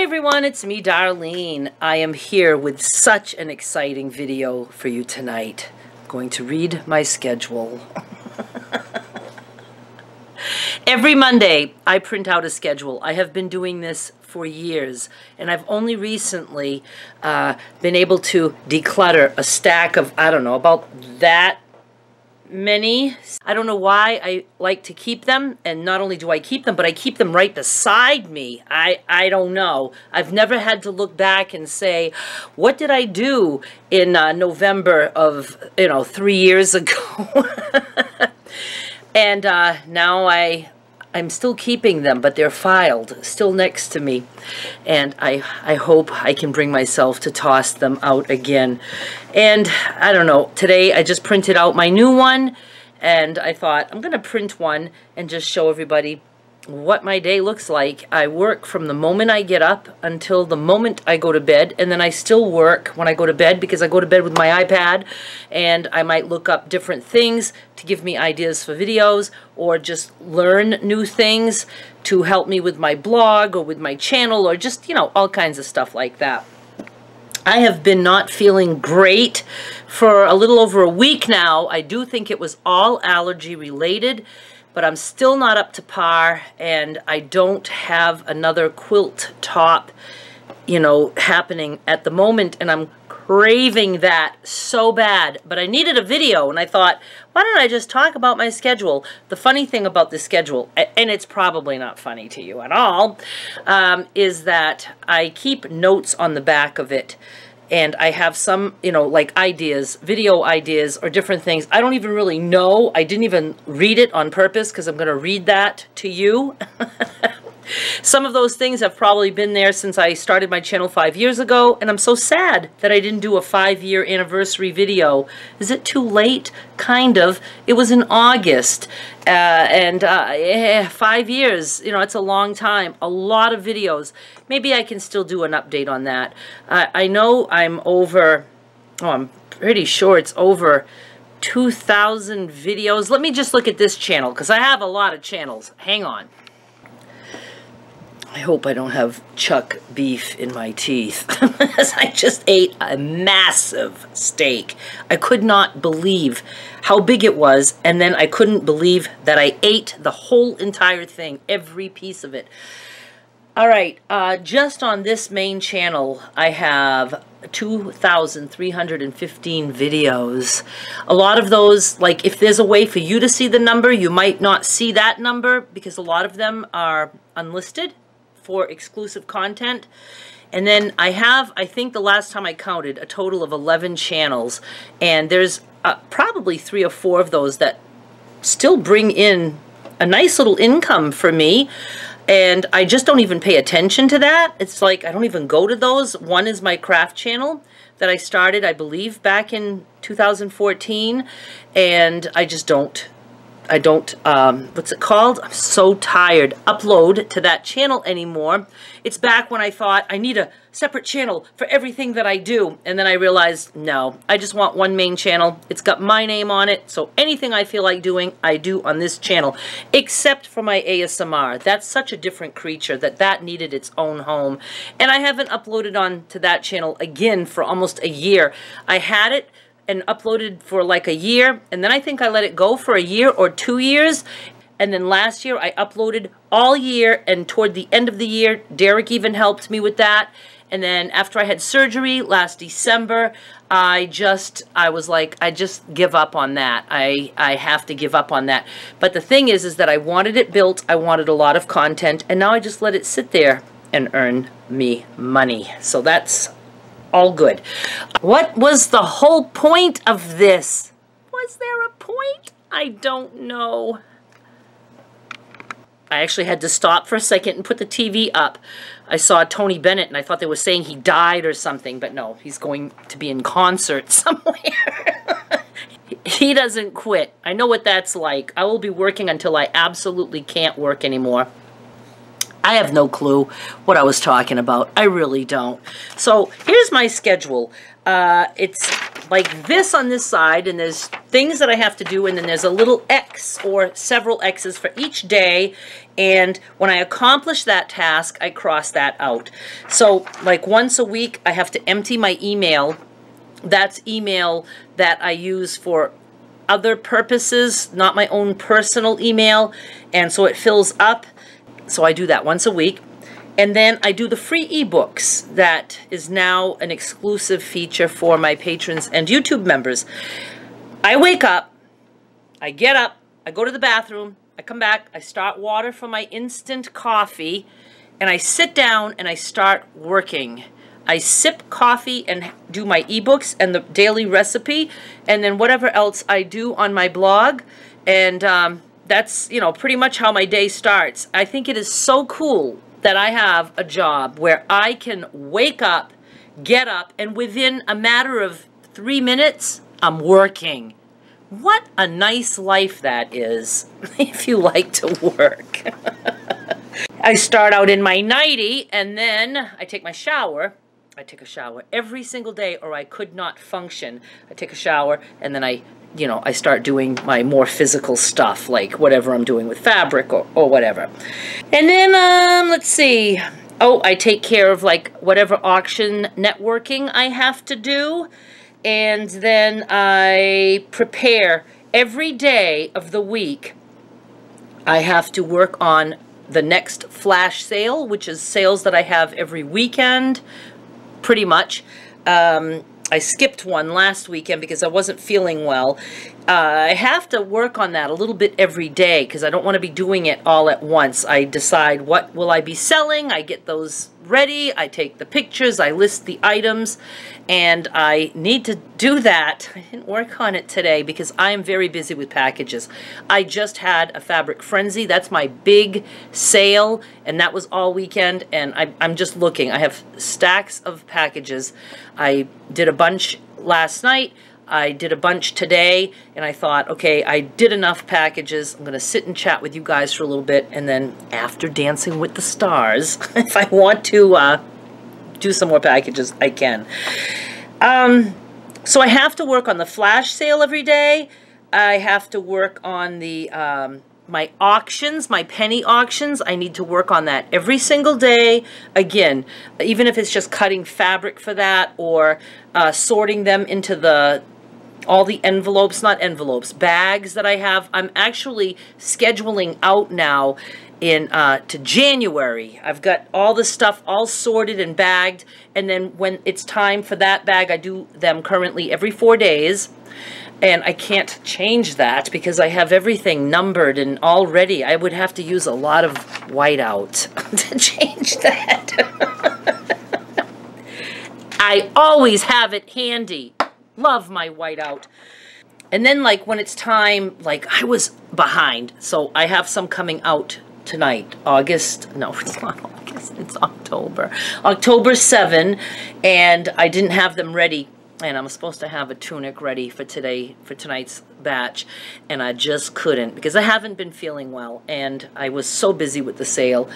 everyone, it's me, Darlene. I am here with such an exciting video for you tonight. I'm going to read my schedule. Every Monday, I print out a schedule. I have been doing this for years, and I've only recently been able to declutter a stack of, I don't know, about that many. I don't know why I like to keep them, and not only do I keep them, but I keep them right beside me. I don't know. I've never had to look back and say, what did I do in November of, 3 years ago? And now I'm still keeping them, but they're filed, still next to me. And I hope I can bring myself to toss them out again. And I don't know, today I just printed out my new one, and I thought I'm going to print one and just show everybody what my day looks like. I work from the moment I get up until the moment I go to bed, and then I still work when I go to bed because I go to bed with my iPad, and I might look up different things to give me ideas for videos, or just learn new things to help me with my blog or with my channel, or just, all kinds of stuff like that. I have been not feeling great for a little over a week now. I do think it was all allergy related, but I'm still not up to par, and I don't have another quilt top, happening at the moment, and I'm craving that so bad. But I needed a video, and I thought, why don't I just talk about my schedule? The funny thing about the schedule, and it's probably not funny to you at all, is that I keep notes on the back of it. And I have some, like ideas, video ideas, or different things. I don't even really know. I didn't even read it on purpose because I'm going to read that to you. Some of those things have probably been there since I started my channel 5 years ago, and I'm so sad that I didn't do a 5-year anniversary video. Is it too late? Kind of. It was in August, and 5 years, it's a long time. A lot of videos. Maybe I can still do an update on that. I know I'm over, I'm pretty sure it's over 2,000 videos. Let me just look at this channel, because I have a lot of channels. Hang on. I hope I don't have chuck beef in my teeth. I just ate a massive steak. I could not believe how big it was, and then I couldn't believe that I ate the whole entire thing, every piece of it. All right, just on this main channel, I have 2,315 videos. A lot of those, like, if there's a way for you to see the number, you might not see that number, because a lot of them are unlisted for exclusive content. And then I have, I think the last time I counted, a total of 11 channels, and there's probably 3 or 4 of those that still bring in a nice little income for me, and I just don't even pay attention to that. It's like I don't even go to those. One is my craft channel that I started, I believe, back in 2014, and I just don't what's it called? I'm so tired. Upload to that channel anymore. It's back when I thought I need a separate channel for everything that I do. And then I realized, no, I just want one main channel. It's got my name on it. So anything I feel like doing, I do on this channel, except for my ASMR. That's such a different creature that needed its own home. And I haven't uploaded on to that channel again for almost a year. I had it and uploaded for like a year, and then I think I let it go for a year or 2 years, and then last year I uploaded all year, and toward the end of the year, Derek even helped me with that. And then after I had surgery last December, I was like, I just give up on that. I have to give up on that. But the thing is that I wanted it built, I wanted a lot of content, and now I just let it sit there and earn me money. So that's all good. What was the whole point of this? Was there a point? I don't know. I actually had to stop for a second and put the TV up. I saw Tony Bennett, and I thought they were saying he died or something, but no, he's going to be in concert somewhere. He doesn't quit. I know what that's like. I will be working until I absolutely can't work anymore. I have no clue what I was talking about. I really don't. So here's my schedule. it's like this on this side, and there's things that I have to do, and then there's a little X or several X's for each day, and when I accomplish that task, I cross that out. So like once a week, I have to empty my email. That's email that I use for other purposes, not my own personal email, and so it fills up. So I do that once a week. And then I do the free ebooks. That is now an exclusive feature for my patrons and YouTube members. I wake up, I get up, I go to the bathroom, I come back, I start water for my instant coffee, and I sit down and I start working. I sip coffee and do my ebooks and the daily recipe, and then whatever else I do on my blog. And that's, you know, pretty much how my day starts. I think it is so cool that I have a job where I can wake up, get up, and within a matter of 3 minutes, I'm working. What a nice life that is, if you like to work. I start out in my nightie, and then I take my shower. I take a shower every single day, or I could not function. I take a shower, and then I start doing my more physical stuff, like whatever I'm doing with fabric or whatever. And then, let's see. Oh, I take care of like whatever auction networking I have to do. And then I prepare every day of the week. I have to work on the next flash sale, which is sales that I have every weekend, pretty much. I skipped one last weekend because I wasn't feeling well. I have to work on that a little bit every day because I don't want to be doing it all at once. I decide what will I be selling. I get those ready. I take the pictures. I list the items. And I need to do that. I didn't work on it today because I am very busy with packages. I just had a fabric frenzy. That's my big sale, and that was all weekend, and I'm just looking. I have stacks of packages. I did a bunch last night. I did a bunch today, and I thought, okay, I did enough packages. I'm going to sit and chat with you guys for a little bit, and then after Dancing with the Stars, if I want to do some more packages, I can. So I have to work on the flash sale every day. I have to work on the my auctions, my penny auctions. I need to work on that every single day. Again, even if it's just cutting fabric for that, or sorting them into all the envelopes, not envelopes, bags that I have. I'm actually scheduling out now to January. I've got all the stuff all sorted and bagged, and then when it's time for that bag, I do them currently every 4 days, and I can't change that because I have everything numbered and all ready. I would have to use a lot of whiteout to change that. I always have it handy. Love my whiteout. And then like when it's time, like I was behind, so I have some coming out tonight, August, no, it's not August, it's October. October 7, and I didn't have them ready, and I'm supposed to have a tunic ready for tonight's batch, and I just couldn't because I haven't been feeling well, and I was so busy with the sale.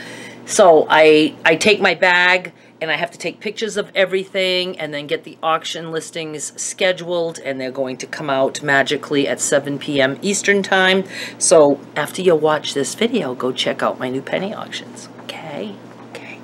So I take my bag, and I have to take pictures of everything and then get the auction listings scheduled, and they're going to come out magically at 7 p.m. Eastern Time. So after you watch this video, go check out my new penny auctions, okay? Okay.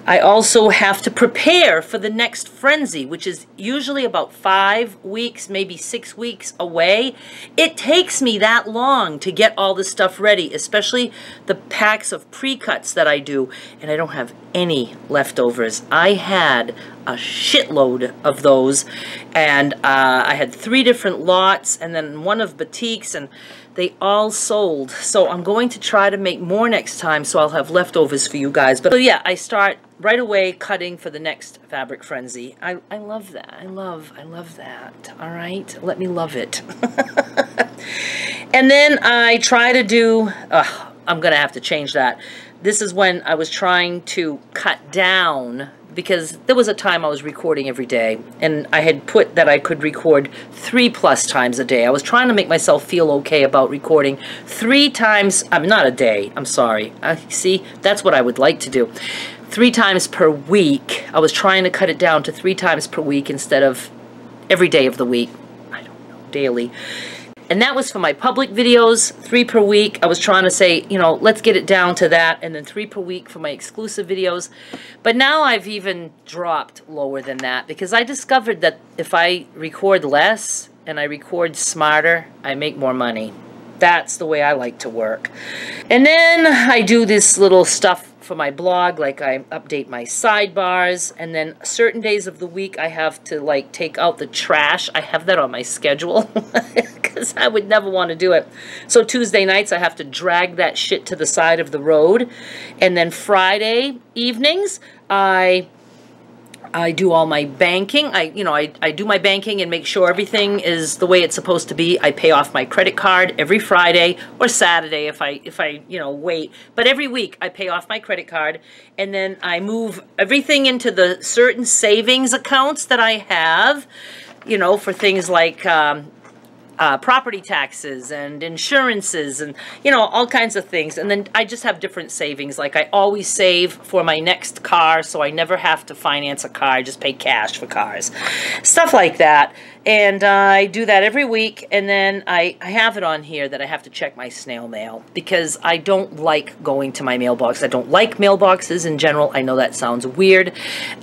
I also have to prepare for the next frenzy, which is usually about 5 weeks, maybe 6 weeks away. It takes me that long to get all the stuff ready, especially the packs of pre-cuts that I do, and I don't have any leftovers. I had a shitload of those, and I had 3 different lots, and then one of batiks, and they all sold. So I'm going to try to make more next time, so I'll have leftovers for you guys. But so yeah, I start right away cutting for the next fabric frenzy. I love that. I love that. All right, let me love it. And then I try to do. I'm gonna have to change that. this is when I was trying to cut down, because there was a time I was recording every day, and I had put that I could record 3+ times a day. I was trying to make myself feel okay about recording 3 times, not a day, I'm sorry. See, that's what I would like to do. 3 times per week. I was trying to cut it down to 3 times per week instead of every day of the week. I don't know, daily. And that was for my public videos, 3 per week. I was trying to say, you know, let's get it down to that, and then 3 per week for my exclusive videos. But now I've even dropped lower than that, because I discovered that if I record less and I record smarter, I make more money. That's the way I like to work. And then I do this little stuff for my blog, like I update my sidebars, and then certain days of the week I have to like take out the trash. I have that on my schedule because I would never want to do it. So Tuesday nights I have to drag that shit to the side of the road, and then Friday evenings I do all my banking. I do my banking and make sure everything is the way it's supposed to be. I pay off my credit card every Friday or Saturday if I wait. But every week I pay off my credit card, and then I move everything into the certain savings accounts that I have, you know, for things like property taxes and insurances and, you know, all kinds of things. And then I just have different savings. Like I always save for my next car, so I never have to finance a car. I just pay cash for cars. Stuff like that. And I do that every week, and then I have it on here that I have to check my snail mail, because I don't like going to my mailbox. I don't like mailboxes in general. I know that sounds weird.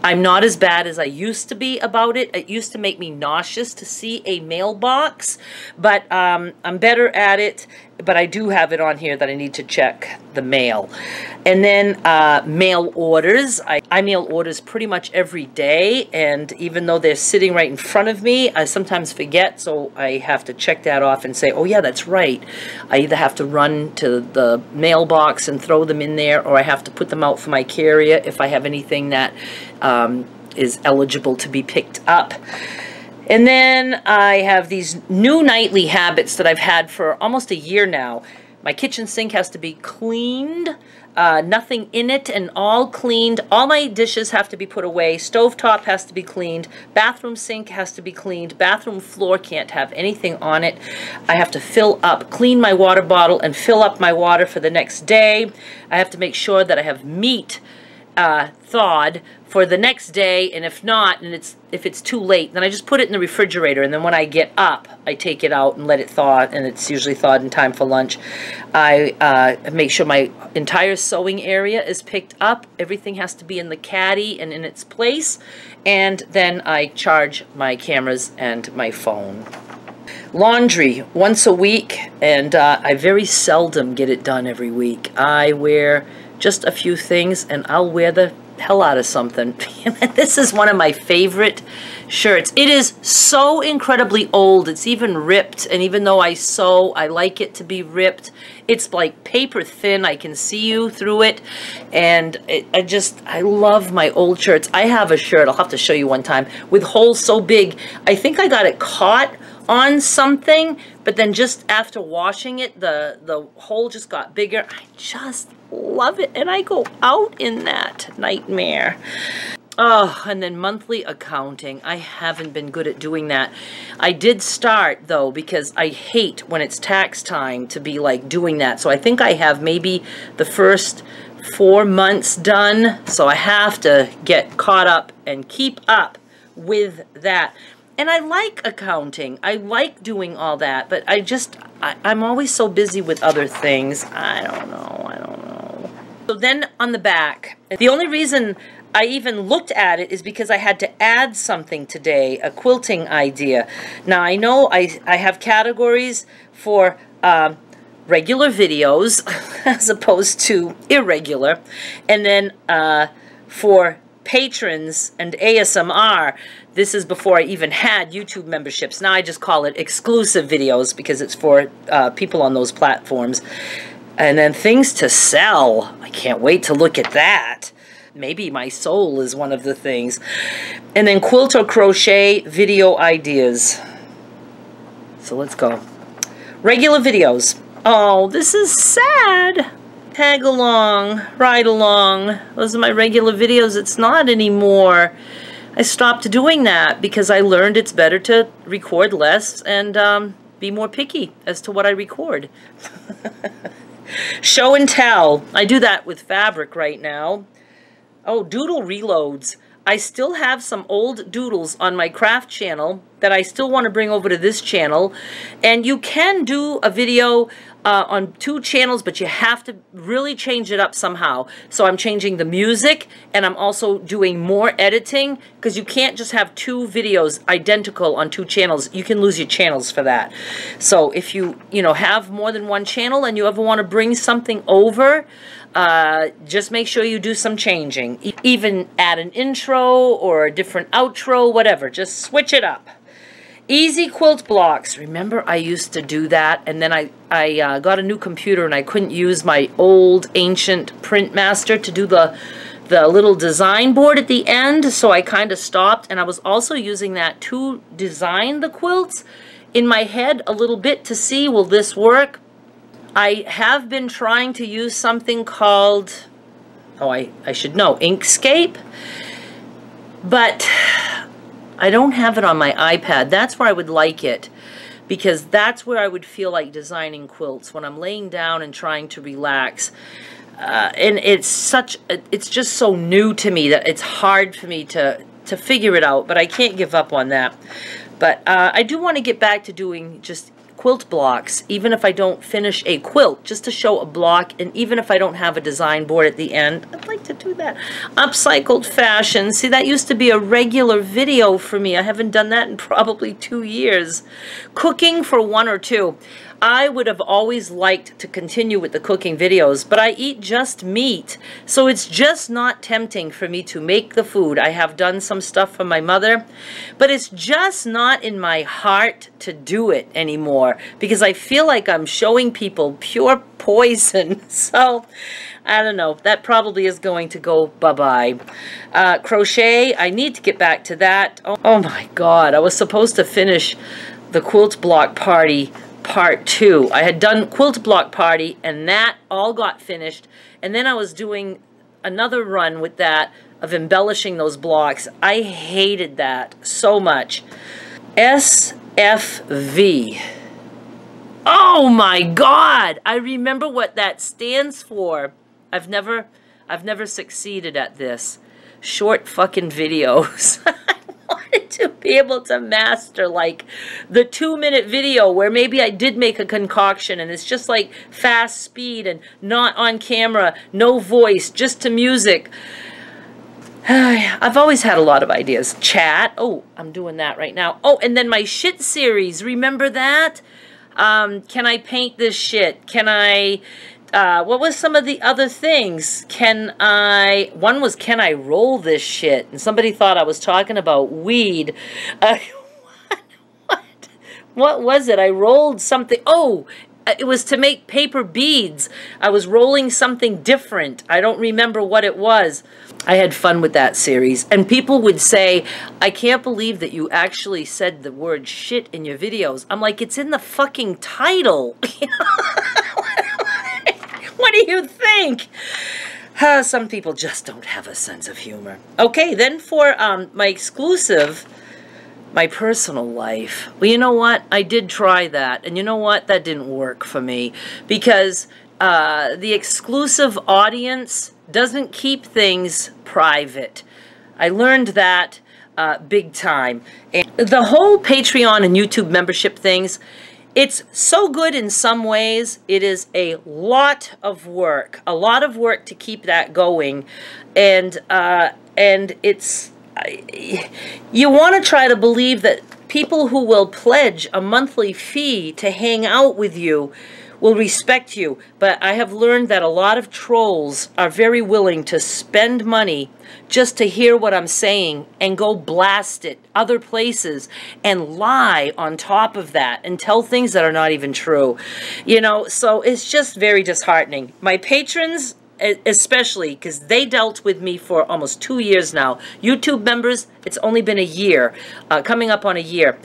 I'm not as bad as I used to be about it. It used to make me nauseous to see a mailbox, but I'm better at it. But I do have it on here that I need to check the mail. And then mail orders. I mail orders pretty much every day, and even though they're sitting right in front of me, I sometimes forget, so I have to check that off and say, oh yeah, that's right. I either have to run to the mailbox and throw them in there, or I have to put them out for my carrier if I have anything that is eligible to be picked up. And then I have these new nightly habits that I've had for almost a year now. My kitchen sink has to be cleaned, nothing in it, and all cleaned. All my dishes have to be put away. Stovetop has to be cleaned. Bathroom sink has to be cleaned. Bathroom floor can't have anything on it. I have to fill up, clean my water bottle and fill up my water for the next day. I have to make sure that I have meat thawed for the next day, and if not, and if it's too late, then I just put it in the refrigerator, and then when I get up, I take it out and let it thaw, and it's usually thawed in time for lunch. I make sure my entire sewing area is picked up. Everything has to be in the caddy and in its place, and then I charge my cameras and my phone. Laundry once a week, and I very seldom get it done every week. I wear just a few things, and I'll wear the hell out of something. This is one of my favorite shirts. It is so incredibly old. It's even ripped, and even though I sew, I like it to be ripped. It's like paper thin. I can see you through it, and I love my old shirts. I have a shirt, I'll have to show you one time, with holes so big. I think I got it caught on something, but then just after washing it, the hole just got bigger. I just love it, and I go out in that nightmare. Oh, and then monthly accounting. I haven't been good at doing that. I did start, though, because I hate when it's tax time to be, like, doing that. So I think I have maybe the first 4 months done. So I have to get caught up and keep up with that. And I like accounting. I like doing all that, but I'm always so busy with other things. I don't know. So then on the back, the only reason I even looked at it is because I had to add something today, a quilting idea. Now I know I have categories for regular videos as opposed to irregular, and then for patrons and ASMR. This is before I even had YouTube memberships. Now I just call it exclusive videos because it's for people on those platforms. And then things to sell. I can't wait to look at that. Maybe my soul is one of the things. And then quilt or crochet video ideas. So let's go. Regular videos. Oh, this is sad. Tag along, ride along. Those are my regular videos. It's not anymore. I stopped doing that because I learned it's better to record less and be more picky as to what I record. Show and tell. I do that with fabric right now. Oh, doodle reloads. I still have some old doodles on my craft channel that I still want to bring over to this channel. And you can do a video on 2 channels, but you have to really change it up somehow. So I'm changing the music, and I'm also doing more editing, because you can't just have 2 videos identical on 2 channels. You can lose your channels for that. So if you have more than 1 channel and you ever want to bring something over, just make sure you do some changing. Even add an intro or a different outro, whatever. Just switch it up. Easy quilt blocks. Remember, I used to do that, and then I got a new computer and I couldn't use my old ancient print master to do the little design board at the end, so I kind of stopped. And I was also using that to design the quilts in my head a little bit to see, will this work? I have been trying to use something called, oh, I should know, Inkscape, but I don't have it on my iPad. That's where I would like it, because that's where I would feel like designing quilts, when I'm laying down and trying to relax. And it's just so new to me that it's hard for me to figure it out, but I can't give up on that. But I do want to get back to doing just quilt blocks, even if I don't finish a quilt, just to show a block, and even if I don't have a design board at the end, I'd like to do that. Upcycled fashion. See, that used to be a regular video for me. I haven't done that in probably 2 years. Cooking for 1 or 2. I would have always liked to continue with the cooking videos, but I eat just meat, so it's just not tempting for me to make the food. I have done some stuff for my mother, but it's just not in my heart to do it anymore, because I feel like I'm showing people pure poison. So I don't know, that probably is going to go bye-bye. Crochet, I need to get back to that. Oh my God, I was supposed to finish the quilt block party part 2. I had done quilt block party, and that all got finished, and then I was doing another run with that of embellishing those blocks. I hated that so much. SFV. Oh my God, I remember what that stands for. I've never succeeded at this. Short fucking videos. To be able to master like the 2-minute video where maybe I did make a concoction and it's just like fast speed and not on camera, no voice, just to music. I've always had a lot of ideas. Chat. Oh, I'm doing that right now. Oh, and then my shit series. Remember that? Can I paint this shit? Can I... what was some of the other things? One was, can I roll this shit? And somebody thought I was talking about weed. What was it? I rolled something. Oh, it was to make paper beads. I was rolling something different. I don't remember what it was. I had fun with that series. And people would say, I can't believe that you actually said the word shit in your videos. I'm like, it's in the fucking title. What do you think? Some people just don't have a sense of humor. Okay, then for my exclusive, my personal life. Well, you know what? I did try that. And you know what? That didn't work for me. Because the exclusive audience doesn't keep things private. I learned that big time. And the whole Patreon and YouTube membership things, it's so good in some ways. It is a lot of work to keep that going, and it's you want to try to believe that people who will pledge a monthly fee to hang out with you will respect you, but I have learned that a lot of trolls are very willing to spend money just to hear what I'm saying and go blast it other places and lie on top of that and tell things that are not even true. You know, so it's just very disheartening. My patrons, especially, because they dealt with me for almost 2 years now. YouTube members, it's only been a year, coming up on a year.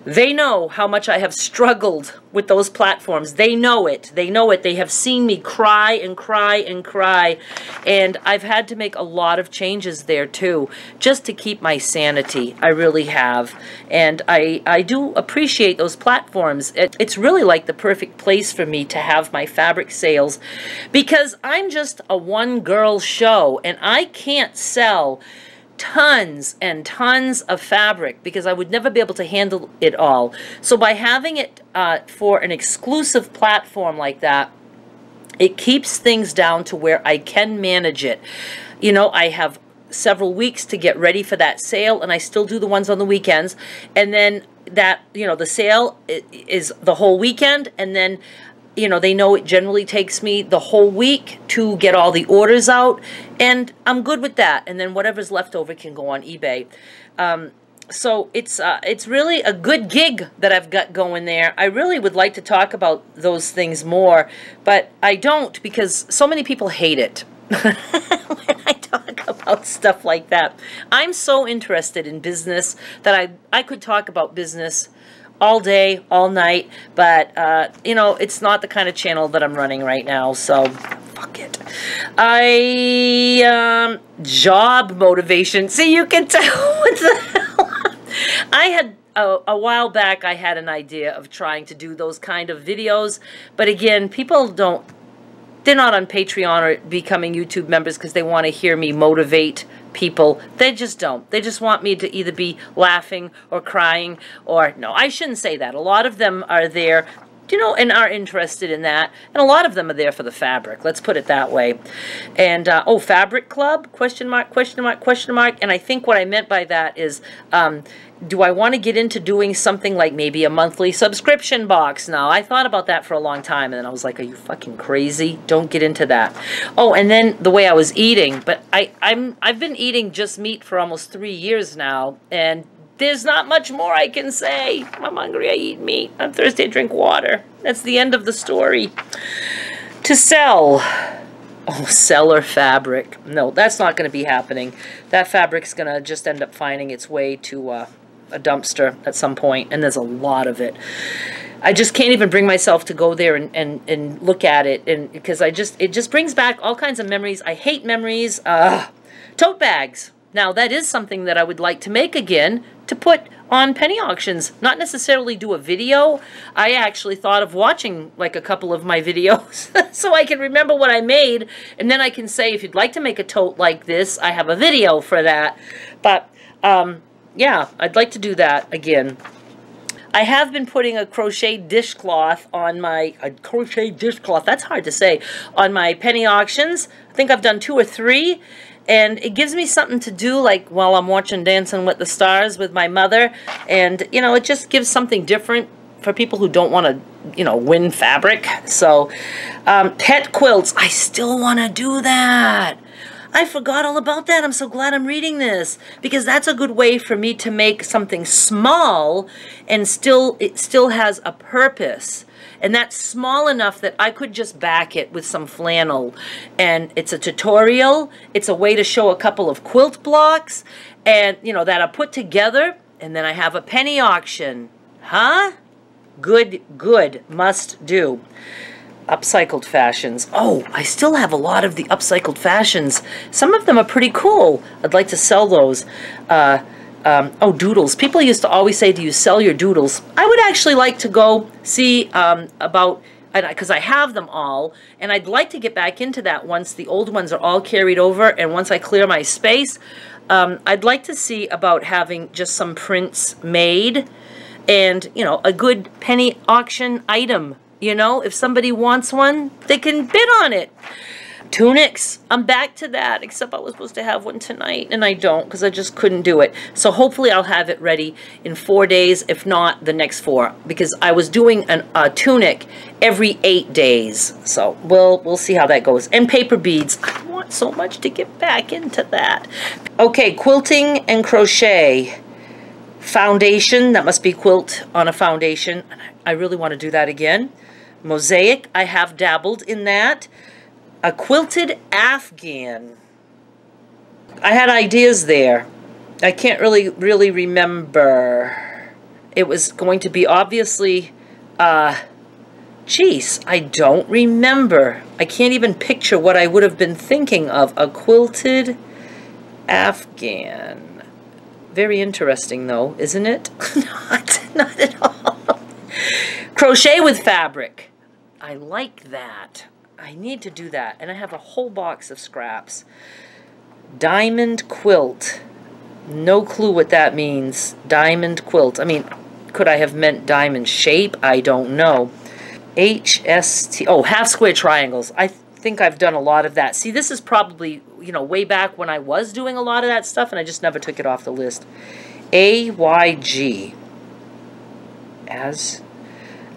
They know how much I have struggled with those platforms. They know it. They know it. They have seen me cry and cry and cry. And I've had to make a lot of changes there too, just to keep my sanity. I really have. And I do appreciate those platforms. It's really like the perfect place for me to have my fabric sales, because I'm just a one-girl show and I can't sell tons and tons of fabric because I would never be able to handle it all. So by having it for an exclusive platform like that, it keeps things down to where I can manage it. You know, I have several weeks to get ready for that sale, and I still do the ones on the weekends. And then that, you know, the sale is the whole weekend, and then, you know, they know it generally takes me the whole week to get all the orders out, and I'm good with that. And then whatever's left over can go on eBay. So it's really a good gig that I've got going there. I really would like to talk about those things more, but I don't, because so many people hate it when I talk about stuff like that. I'm so interested in business that I could talk about business all day, all night, but, you know, it's not the kind of channel that I'm running right now, so fuck it. Job motivation. See, you can tell what the hell. I had, a while back, I had an idea of trying to do those kind of videos, but again, people don't, they're not on Patreon or becoming YouTube members because they want to hear me motivate people. They just don't. They just want me to either be laughing or crying, or, no, I shouldn't say that. A lot of them are there, you know, and are interested in that. And a lot of them are there for the fabric. Let's put it that way. And, oh, Fabric Club? Question mark, question mark, question mark. And I think what I meant by that is, do I want to get into doing something like maybe a monthly subscription box now? I thought about that for a long time, and then I was like, are you fucking crazy? Don't get into that. Oh, and then the way I was eating, but I've been eating just meat for almost 3 years now, and there's not much more I can say. I'm hungry, I eat meat. I'm thirsty, I drink water. That's the end of the story. To sell. Oh, seller fabric. No, that's not going to be happening. That fabric's going to just end up finding its way to a dumpster at some point, and there's a lot of it. I just can't even bring myself to go there and look at it, and because it just brings back all kinds of memories. I hate memories. Tote bags. Now, that is something that I would like to make again, to put on penny auctions. Not necessarily do a video. I actually thought of watching like a couple of my videos so I can remember what I made, and then I can say, if you'd like to make a tote like this, I have a video for that. But yeah, I'd like to do that again. I have been putting a crochet dishcloth on my, that's hard to say, on my penny auctions. I think I've done 2 or 3. And it gives me something to do, like while I'm watching Dancing with the Stars with my mother. And, you know, it just gives something different for people who don't want to, you know, win fabric. So, pet quilts. I still want to do that. I forgot all about that. I'm so glad I'm reading this, because that's a good way for me to make something small and it still has a purpose. And that's small enough that I could just back it with some flannel. And it's a tutorial. It's a way to show a couple of quilt blocks, and, you know, that are put together. And then I have a penny auction. Huh? Good, good. Must do. Upcycled fashions. Oh, I still have a lot of the upcycled fashions. Some of them are pretty cool. I'd like to sell those. Oh, doodles. People used to always say, do you sell your doodles? I would actually like to go see about, because I have them all, and I'd like to get back into that once the old ones are all carried over, and once I clear my space. I'd like to see about having just some prints made, and, you know, a good penny auction item. You know, if somebody wants one, they can bid on it. Tunics. I'm back to that, except I was supposed to have one tonight, and I don't, because I just couldn't do it. So hopefully I'll have it ready in 4 days, if not the next 4, because I was doing a tunic every 8 days. So we'll see how that goes. And paper beads. I want so much to get back into that. Okay, quilting and crochet. Foundation. That must be quilt on a foundation. I really want to do that again. Mosaic. I have dabbled in that. A quilted Afghan. I had ideas there. I can't really remember. It was going to be obviously, geez, I don't remember. I can't even picture what I would have been thinking of. A quilted Afghan. Very interesting though, isn't it? Not at all. Crochet with fabric. I like that. I need to do that. And I have a whole box of scraps. Dimond Quilt. No clue what that means. Dimond Quilt. I mean, could I have meant diamond shape? I don't know. HST. Oh, half square triangles. I think I've done a lot of that. See, this is probably, you know, way back when I was doing a lot of that stuff, and I just never took it off the list. AYG. As...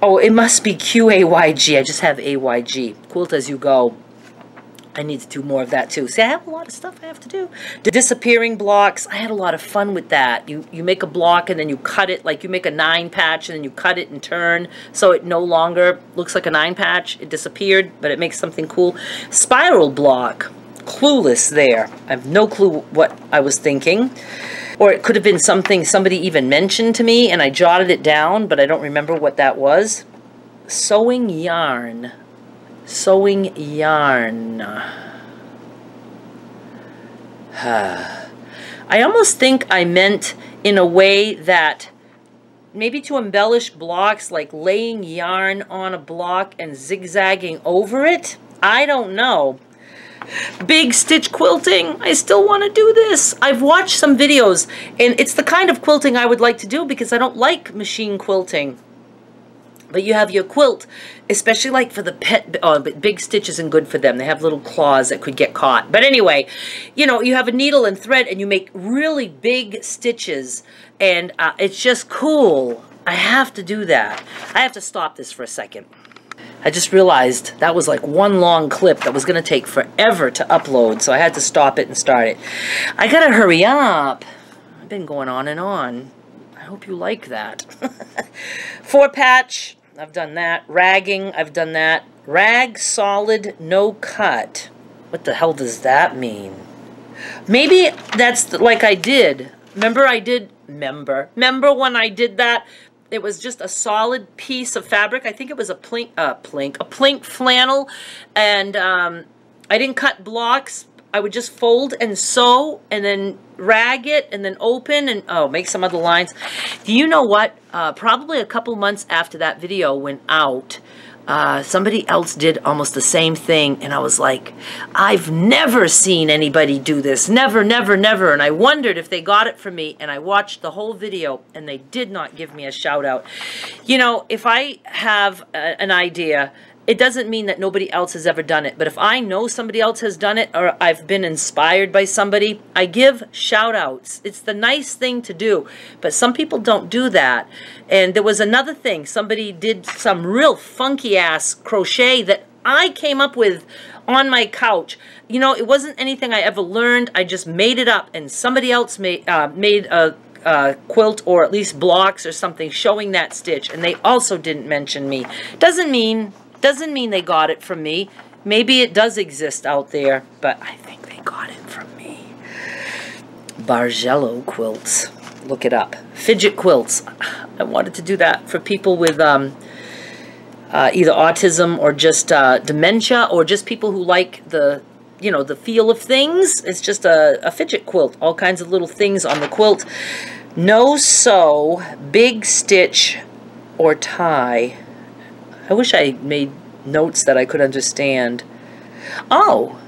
Oh, it must be QAYG. I just have AYG. Quilt as you go. I need to do more of that too. See, I have a lot of stuff I have to do. The disappearing blocks, I had a lot of fun with that. You make a block and then you cut it, like you make a 9 patch and then you cut it and turn so it no longer looks like a 9 patch. It disappeared, but it makes something cool. Spiral block, clueless there. I have no clue what I was thinking. Or it could have been something somebody even mentioned to me and I jotted it down, but I don't remember what that was. Sewing yarn. Sewing yarn. I almost think I meant in a way that maybe to embellish blocks, like laying yarn on a block and zigzagging over it. I don't know. Big stitch quilting. I still want to do this. I've watched some videos and it's the kind of quilting I would like to do because I don't like machine quilting. But you have your quilt, especially like for the pet, but big stitch isn't good for them. They have little claws that could get caught. But anyway, you know, you have a needle and thread and you make really big stitches and it's just cool. I have to do that. I have to stop this for a second. I just realized that was like one long clip that was going to take forever to upload, so I had to stop it and start it. I gotta hurry up. I've been going on and on. I hope you like that. 4-patch, I've done that. Ragging, I've done that. Rag, solid, no cut. What the hell does that mean? Maybe that's like I did. Remember I did, remember when I did that? It was just a solid piece of fabric. I think it was a plink flannel, and I didn't cut blocks. I would just fold and sew, and then rag it, and then open, and make some other lines. Do you know what? Probably a couple months after that video went out, somebody else did almost the same thing, and I was like, I've never seen anybody do this. Never, never, never. And I wondered if they got it from me, and I watched the whole video, and they did not give me a shout out. You know, if I have an idea, it doesn't mean that nobody else has ever done it. But if I know somebody else has done it, or I've been inspired by somebody, I give shout outs. It's the nice thing to do. But some people don't do that. And there was another thing. Somebody did some real funky ass crochet that I came up with on my couch. You know, it wasn't anything I ever learned. I just made it up. And somebody else made a quilt, or at least blocks or something, showing that stitch. And they also didn't mention me. Doesn't mean they got it from me. Maybe it does exist out there, but I think they got it from me. Bargello quilts. Look it up. Fidget quilts. I wanted to do that for people with either autism or just dementia, or just people who like the, you know, the feel of things. It's just a fidget quilt. All kinds of little things on the quilt. No sew, big stitch, or tie. I wish I made notes that I could understand. Oh,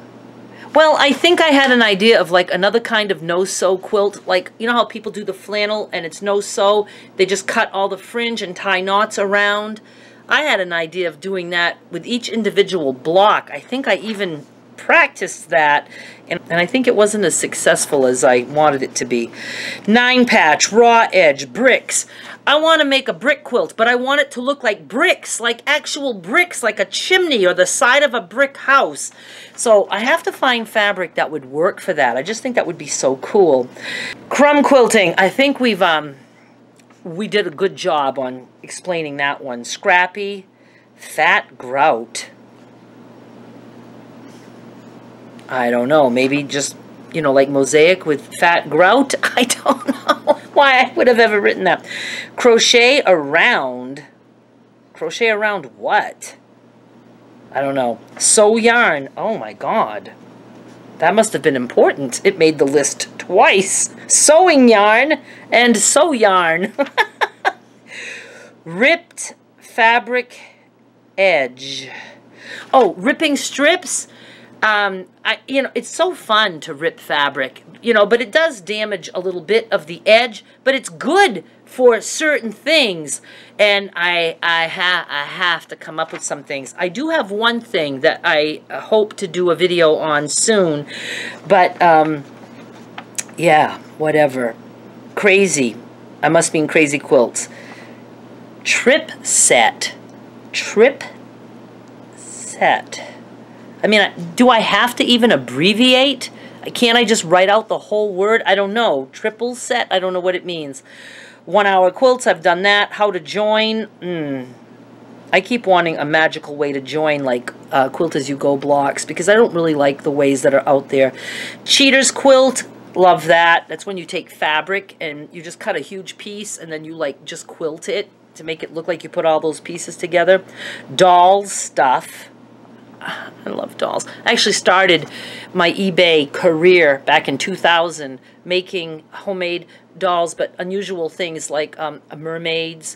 well, I think I had an idea of like another kind of no-sew quilt. Like, you know how people do the flannel and it's no-sew? They just cut all the fringe and tie knots around. I had an idea of doing that with each individual block. I think I even practiced that, and I think it wasn't as successful as I wanted it to be. 9-patch, raw edge, bricks. I want to make a brick quilt, but I want it to look like bricks, like actual bricks, like a chimney or the side of a brick house. So I have to find fabric that would work for that. I just think that would be so cool. Crumb quilting. I think we did a good job on explaining that one. Scrappy, fat grout. I don't know, maybe just, you know, like mosaic with fat grout? I don't know. why I would have ever written that. Crochet around. Crochet around what? I don't know. Sew yarn. Oh my God. That must have been important. It made the list twice. Sewing yarn and sew yarn. Ripped fabric edge. Oh, ripping strips. It's so fun to rip fabric, but it does damage a little bit of the edge, but it's good for certain things. And I have to come up with some things. I do have one thing that I hope to do a video on soon, but yeah, whatever. Crazy. I must mean Crazy Quilts. Trip set. Trip set. I mean, do I have to even abbreviate? Can't I just write out the whole word? I don't know. Triple set? I don't know what it means. 1 hour quilts, I've done that. How to join? I keep wanting a magical way to join, like Quilt As You Go blocks, because I don't really like the ways that are out there. Cheater's quilt, love that. That's when you take fabric and you just cut a huge piece and then you like just quilt it to make it look like you put all those pieces together. Dolls stuff. I love dolls. I actually started my eBay career back in 2000 making homemade dolls, but unusual things like mermaids.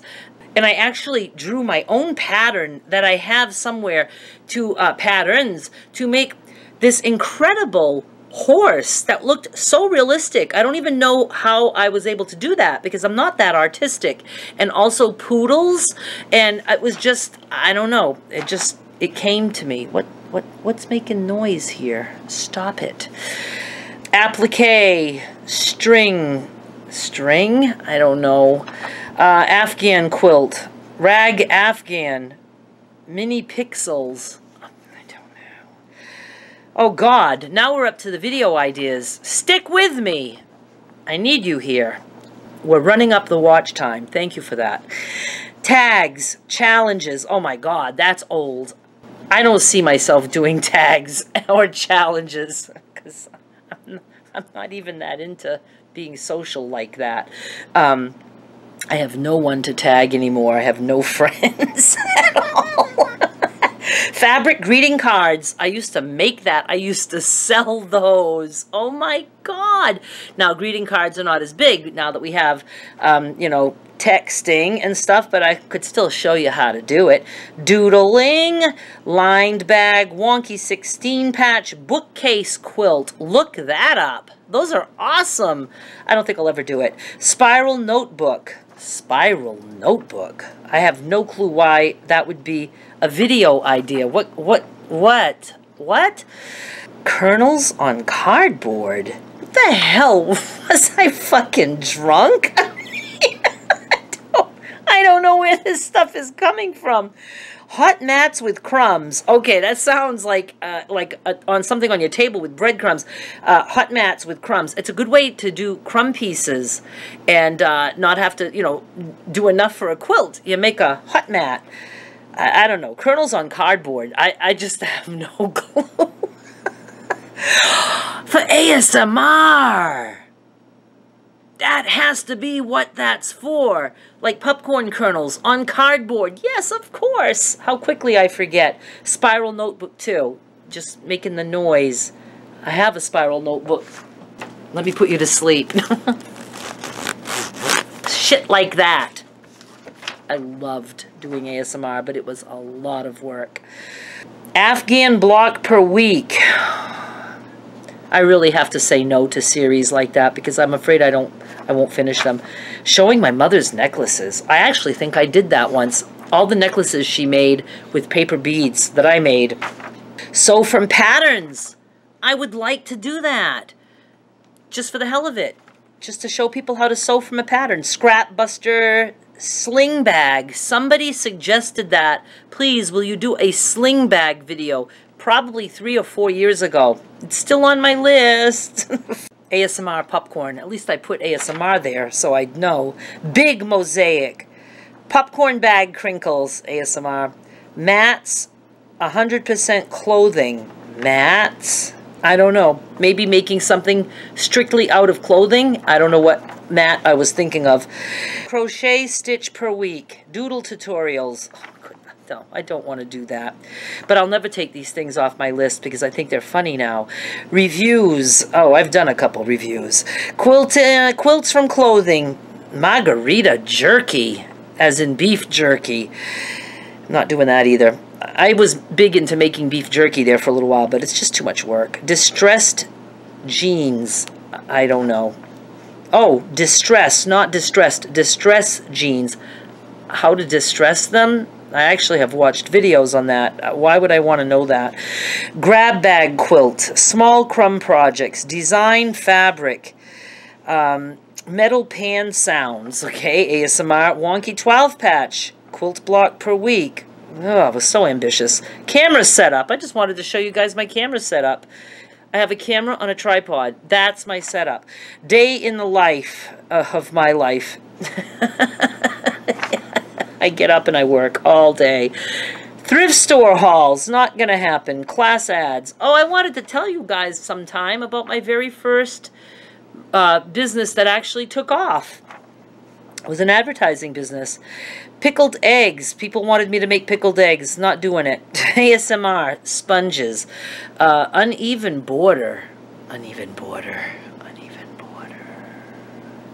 And I actually drew my own pattern that I have somewhere to patterns to make this incredible horse that looked so realistic. I don't even know how I was able to do that because I'm not that artistic. And also poodles, and it was just, I don't know, it came to me. What's making noise here? Stop it. Applique, string, I don't know. Afghan quilt, rag Afghan, mini pixels. I don't know. Oh God, now we're up to the video ideas. Stick with me. I need you here. We're running up the watch time. Thank you for that. Tags, challenges. Oh my God, that's old. I don't see myself doing tags or challenges because I'm not even that into being social like that. I have no one to tag anymore. I have no friends at all. Fabric greeting cards. I used to make that. I used to sell those. Oh my God. Now, greeting cards are not as big now that we have, texting and stuff, but I could still show you how to do it. Doodling, lined bag, wonky 16 patch, bookcase quilt. Look that up. Those are awesome. I don't think I'll ever do it. Spiral notebook. Spiral notebook. I have no clue why that would be a video idea. What? Kernels on cardboard? What the hell? Was I fucking drunk? I don't know where this stuff is coming from. Hot mats with crumbs. Okay, that sounds like on something on your table with breadcrumbs. Hot mats with crumbs. It's a good way to do crumb pieces and not have to, do enough for a quilt. You make a hot mat. I don't know. Kernels on cardboard. I just have no clue. For ASMR. That has to be what that's for. Like popcorn kernels on cardboard. Yes, of course. How quickly I forget. Spiral notebook too. Just making the noise. I have a spiral notebook. Let me put you to sleep. Shit like that. I loved doing ASMR, but it was a lot of work. Afghan block per week. I really have to say no to series like that because I'm afraid I won't finish them. Showing my mother's necklaces. I actually think I did that once. All the necklaces she made with paper beads that I made. Sew from patterns. I would like to do that. Just for the hell of it. Just to show people how to sew from a pattern. Scrap buster sling bag. Somebody suggested that. Please, will you do a sling bag video? Probably 3 or 4 years ago. It's still on my list. ASMR popcorn. At least I put ASMR there so I'd know. Big mosaic. Popcorn bag crinkles. ASMR. Mats. 100% clothing. Mats. I don't know. Maybe making something strictly out of clothing. I don't know what mat I was thinking of. Crochet stitch per week. Doodle tutorials. Oh, goodness, no, I don't want to do that. But I'll never take these things off my list because I think they're funny now. Reviews. Oh, I've done a couple reviews. Quilts from clothing. Margarita jerky, as in beef jerky. I'm not doing that either. I was big into making beef jerky there for a little while, but it's just too much work. Distressed jeans. I don't know. Oh, distress, not distressed. Distress jeans. How to distress them? I actually have watched videos on that. Why would I want to know that? Grab bag quilt. Small crumb projects. Design fabric. Metal pan sounds. Okay, ASMR. Wonky 12 patch. Quilt block per week. Oh, I was so ambitious. Camera setup. I just wanted to show you guys my camera setup. I have a camera on a tripod. That's my setup. Day in the life of my life. I get up and I work all day. Thrift store hauls. Not going to happen. Class ads. Oh, I wanted to tell you guys sometime about my very first business that actually took off. It was an advertising business. Pickled eggs. People wanted me to make pickled eggs. Not doing it. ASMR. Sponges. Uneven border. Uneven border. Uneven border.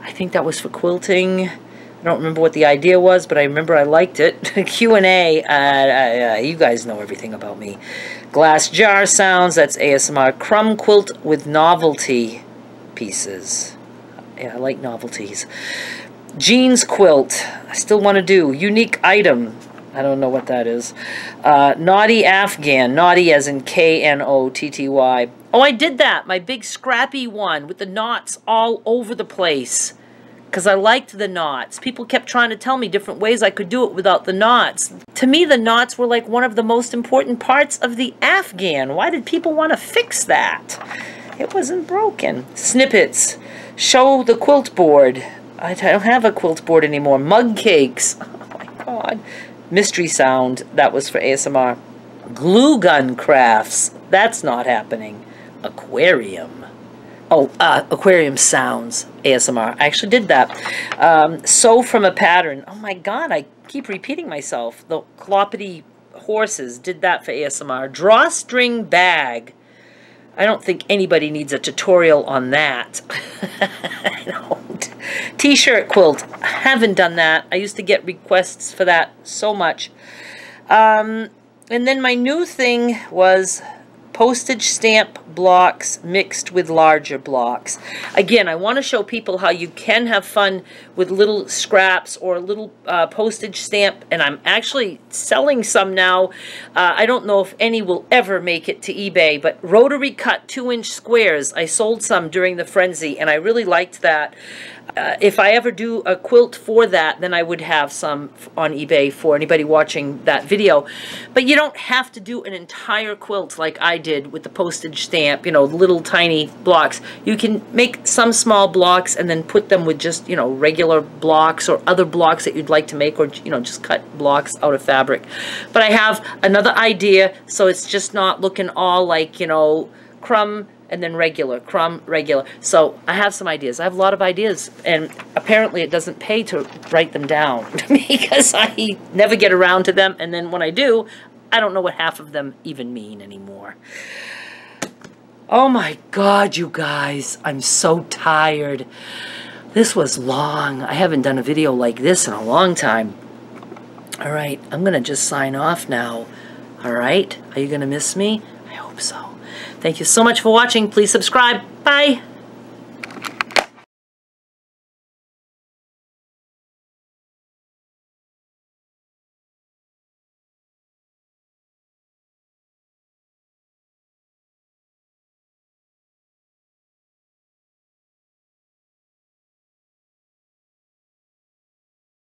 I think that was for quilting. I don't remember what the idea was, but I remember I liked it. Q&A. You guys know everything about me. Glass jar sounds. That's ASMR. Crumb quilt with novelty pieces. Yeah, I like novelties. Jeans quilt. I still want to do. Unique item. I don't know what that is. Naughty Afghan. Naughty as in K-N-O-T-T-Y. Oh, I did that. My big scrappy one with the knots all over the place. Because I liked the knots. People kept trying to tell me different ways I could do it without the knots. To me, the knots were like one of the most important parts of the Afghan. Why did people want to fix that? It wasn't broken. Snippets. Show the quilt board. I don't have a quilt board anymore. Mug cakes. Oh my god. Mystery sound. That was for ASMR. Glue gun crafts. That's not happening. Aquarium. Oh, aquarium sounds. ASMR. I actually did that. Sew from a pattern. Oh my god, I keep repeating myself. The cloppity horses. Did that for ASMR. Drawstring bag. I don't think anybody needs a tutorial on that. I don't. T-shirt quilt. I haven't done that. I used to get requests for that so much. And then my new thing was postage stamp blocks mixed with larger blocks. Again, I want to show people how you can have fun with little scraps or little postage stamp, and I'm actually selling some now. I don't know if any will ever make it to eBay, but rotary cut 2-inch squares. I sold some during the frenzy, and I really liked that. If I ever do a quilt for that, then I would have some on eBay for anybody watching that video. But you don't have to do an entire quilt like I did with the postage stamp, you know, little tiny blocks. You can make some small blocks and then put them with just, you know, regular blocks or other blocks that you'd like to make, or, you know, just cut blocks out of fabric. But I have another idea, so it's just not looking all like, you know, crumb and then regular, crumb, regular. So I have some ideas. I have a lot of ideas, and apparently it doesn't pay to write them down because I never get around to them, and then when I do, I don't know what half of them even mean anymore. Oh my God, you guys, I'm so tired. This was long. I haven't done a video like this in a long time. All right, I'm gonna just sign off now. All right, are you gonna miss me? I hope so. Thank you so much for watching. Please subscribe. Bye.